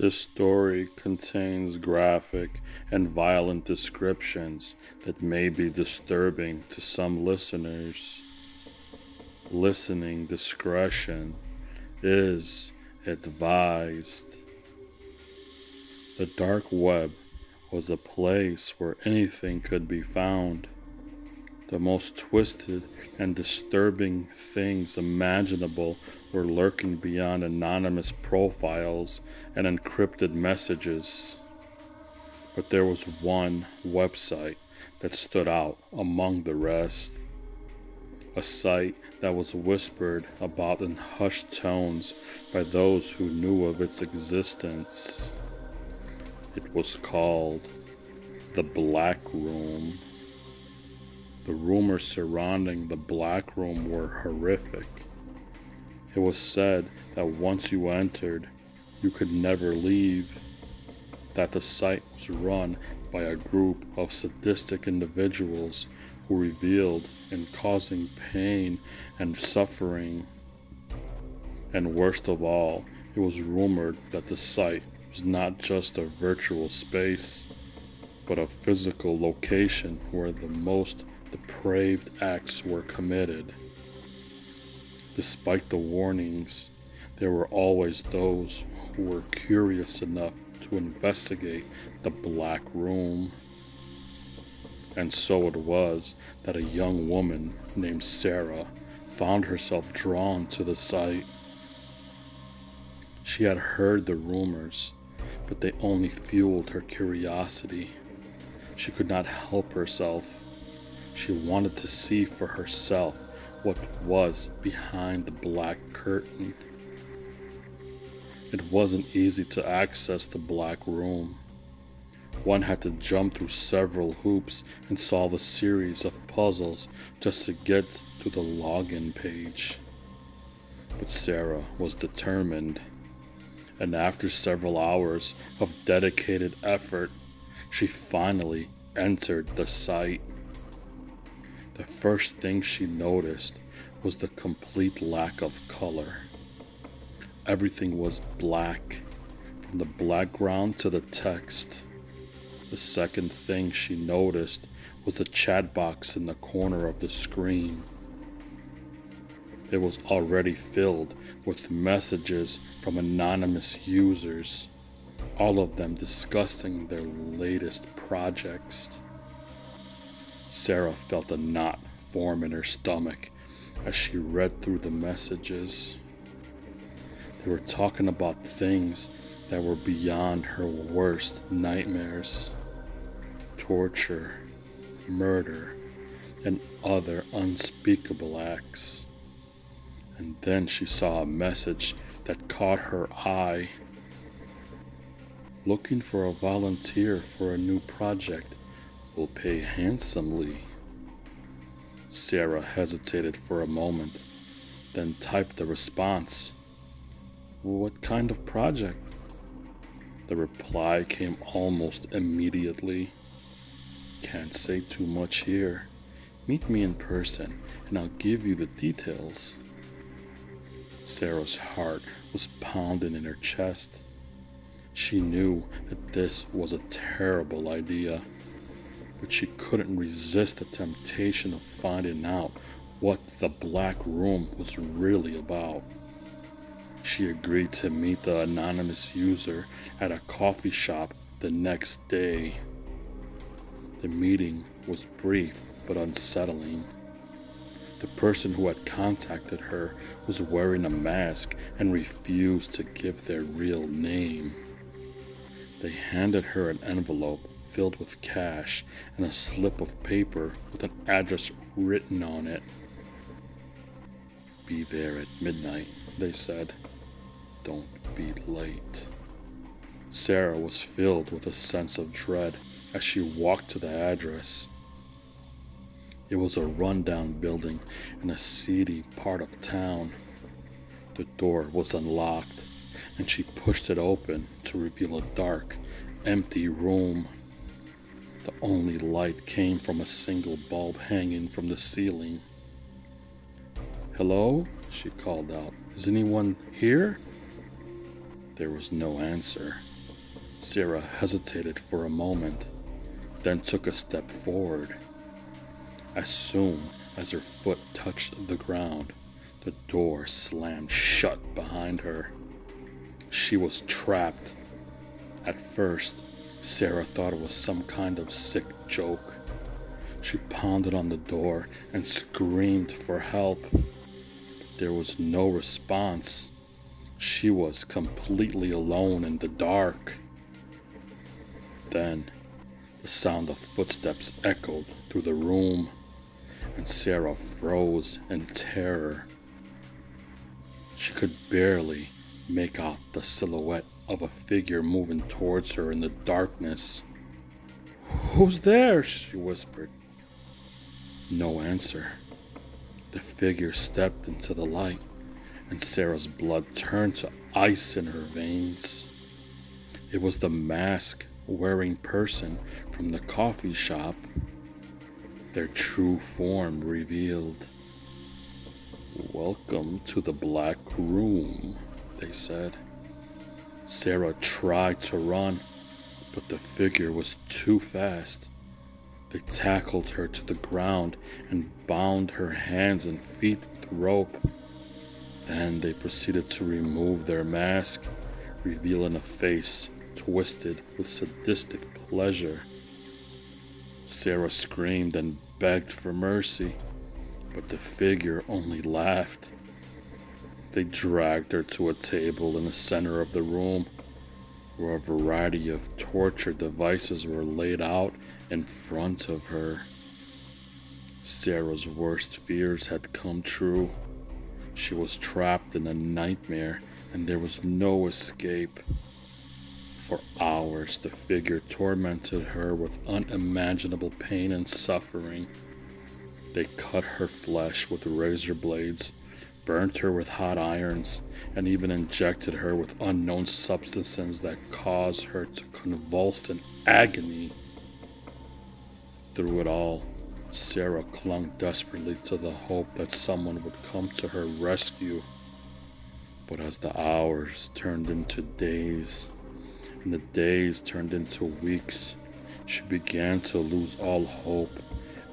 This story contains graphic and violent descriptions that may be disturbing to some listeners. Listening discretion is advised. The dark web was a place where anything could be found. The most twisted and disturbing things imaginable were lurking beyond anonymous profiles and encrypted messages. But there was one website that stood out among the rest. A site that was whispered about in hushed tones by those who knew of its existence. It was called the Black Room. The rumors surrounding the Black Room were horrific. It was said that once you entered, you could never leave. That the site was run by a group of sadistic individuals who revealed in causing pain and suffering. And worst of all, it was rumored that the site was not just a virtual space, but a physical location where the most depraved acts were committed. Despite the warnings, there were always those who were curious enough to investigate the Black Room. And so it was that a young woman named Sarah found herself drawn to the site. She had heard the rumors, but they only fueled her curiosity. She could not help herself. She wanted to see for herself what was behind the black curtain. It wasn't easy to access the Black Room. One had to jump through several hoops and solve a series of puzzles just to get to the login page. But Sarah was determined, and after several hours of dedicated effort, she finally entered the site. The first thing she noticed was the complete lack of color. Everything was black, from the background to the text. The second thing she noticed was the chat box in the corner of the screen. It was already filled with messages from anonymous users, all of them discussing their latest projects. Sarah felt a knot form in her stomach as she read through the messages. They were talking about things that were beyond her worst nightmares. Torture, murder, and other unspeakable acts. And then she saw a message that caught her eye. Looking for a volunteer for a new project. Will pay handsomely. Sarah hesitated for a moment, then typed the response. What kind of project? The reply came almost immediately. Can't say too much here. Meet me in person and I'll give you the details. Sarah's heart was pounding in her chest. She knew that this was a terrible idea, but she couldn't resist the temptation of finding out what the Black Room was really about. She agreed to meet the anonymous user at a coffee shop the next day. The meeting was brief but unsettling. The person who had contacted her was wearing a mask and refused to give their real name. They handed her an envelope filled with cash and a slip of paper with an address written on it. Be there at midnight, they said. Don't be late. Sarah was filled with a sense of dread as she walked to the address. It was a rundown building in a seedy part of town. The door was unlocked, and she pushed it open to reveal a dark, empty room. The only light came from a single bulb hanging from the ceiling. Hello? She called out. Is anyone here? There was no answer. Sarah hesitated for a moment, then took a step forward. As soon as her foot touched the ground, the door slammed shut behind her. She was trapped. At first, Sarah thought it was some kind of sick joke. She pounded on the door and screamed for help. But there was no response. She was completely alone in the dark. Then, the sound of footsteps echoed through the room, and Sarah froze in terror. She could barely make out the silhouette of a figure moving towards her in the darkness. "Who's there?" she whispered. No answer. The figure stepped into the light, and Sarah's blood turned to ice in her veins. It was the mask-wearing person from the coffee shop, their true form revealed. "Welcome to the Black Room," they said. Sarah tried to run, but the figure was too fast. They tackled her to the ground and bound her hands and feet with rope. Then they proceeded to remove their mask, revealing a face twisted with sadistic pleasure. Sarah screamed and begged for mercy, but the figure only laughed. They dragged her to a table in the center of the room, where a variety of torture devices were laid out in front of her. Sarah's worst fears had come true. She was trapped in a nightmare, and there was no escape. For hours, the figure tormented her with unimaginable pain and suffering. They cut her flesh with razor blades, burnt her with hot irons, and even injected her with unknown substances that caused her to convulse in agony. Through it all, Sarah clung desperately to the hope that someone would come to her rescue. But as the hours turned into days, and the days turned into weeks, she began to lose all hope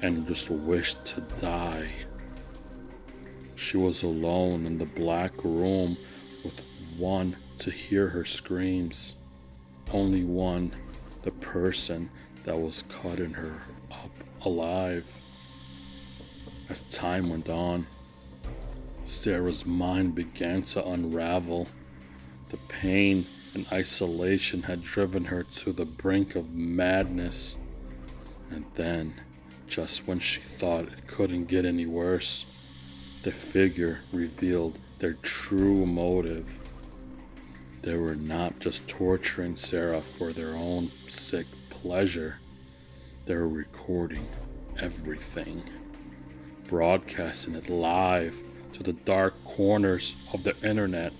and just wished to die. She was alone in the black room with one to hear her screams. Only one, the person that was cutting her up alive. As time went on, Sarah's mind began to unravel. The pain and isolation had driven her to the brink of madness. And then, just when she thought it couldn't get any worse, the figure revealed their true motive. They were not just torturing Sarah for their own sick pleasure. They were recording everything, broadcasting it live to the dark corners of the internet,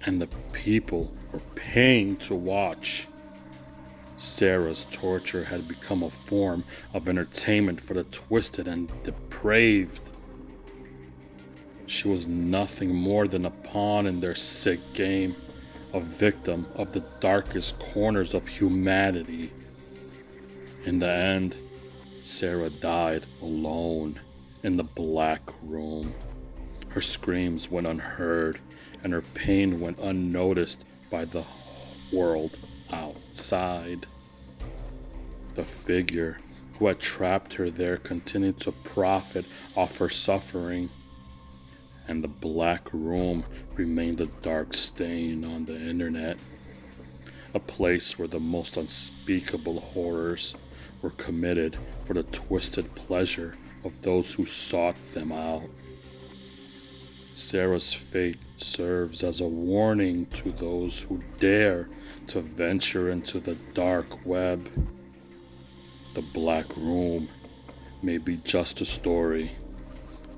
and the people were paying to watch. Sarah's torture had become a form of entertainment for the twisted and depraved. She was nothing more than a pawn in their sick game, a victim of the darkest corners of humanity. In the end, Sarah died alone in the black room. Her screams went unheard, and her pain went unnoticed by the world outside. The figure who had trapped her there continued to profit off her suffering, and the black room remained a dark stain on the internet, a place where the most unspeakable horrors were committed for the twisted pleasure of those who sought them out. Sarah's fate serves as a warning to those who dare to venture into the dark web. The Black Room may be just a story,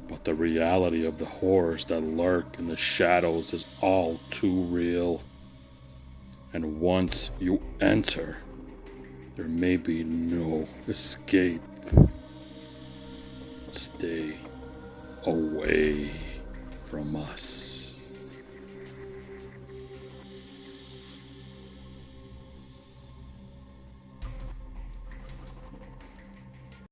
but the reality of the horrors that lurk in the shadows is all too real. And once you enter, there may be no escape. Stay away from us.